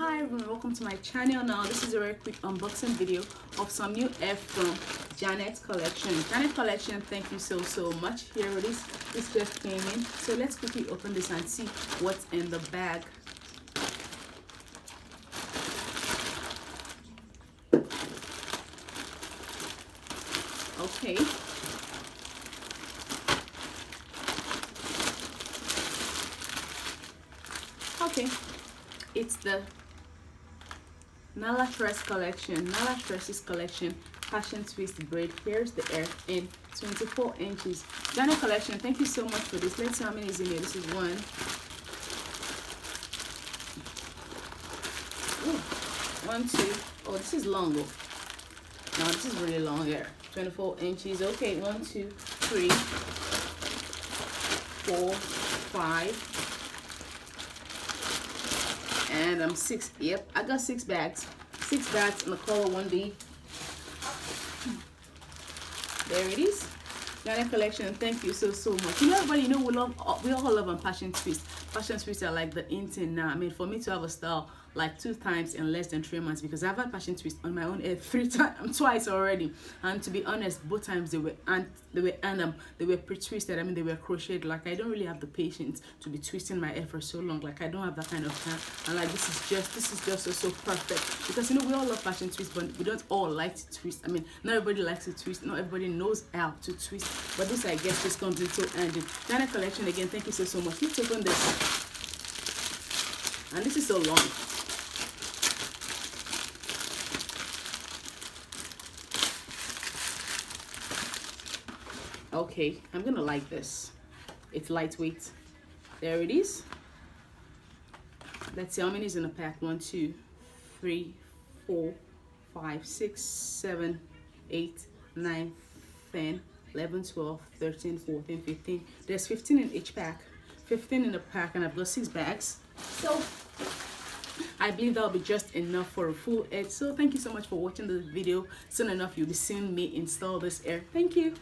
Hi everyone, welcome to my channel. Now this is a very quick unboxing video of some new air from Janet collection. Janet collection, thank you so much. Here it is. This just came in, so let's quickly open this and see what's in the bag. Okay, it's the Tress collection. Tress's collection, passion twist braid. Here's the air in 24 inches. Janet collection, thank you so much for this. Let's see how many is in here. This is one. Ooh, 1, 2. Oh, this is long. No, this is really long hair. 24 inches. Okay, 1, 2, 3, 4, 5. And 6. Yep, I got 6 bags. 6 bags in the color 1B. There it is. Janet collection. Thank you so much. You know, everybody, you know, we all love passion twist. Passion twists are like the in thing now. I mean, for me to have a style like 2 times in less than 3 months, because I've had passion twist on my own head 3 times, twice already. And to be honest, both times they were pre-twisted. I mean, they were crocheted. Like, I don't really have the patience to be twisting my hair for so long. Like, I don't have that kind of time. And like, this is just so perfect, because you know, we all love passion twist, but we don't all like to twist. I mean, not everybody likes to twist. Not everybody knows how to twist. But this, I guess, just comes into handy. Janet collection again. Thank you so much. Let's open this. And this is so long. Okay, I'm gonna like this. It's lightweight. There it is. Let's see how many is in the pack. 1, 2, 3, 4, 5, 6, 7, 8, 9, 10, 11, 12, 13, 14, 15. There's 15 in each pack. 15 in the pack, and I've got 6 bags. So I believe that'll be just enough for a full head. So thank you so much for watching this video. Soon enough, you'll be seeing me install this hair. Thank you.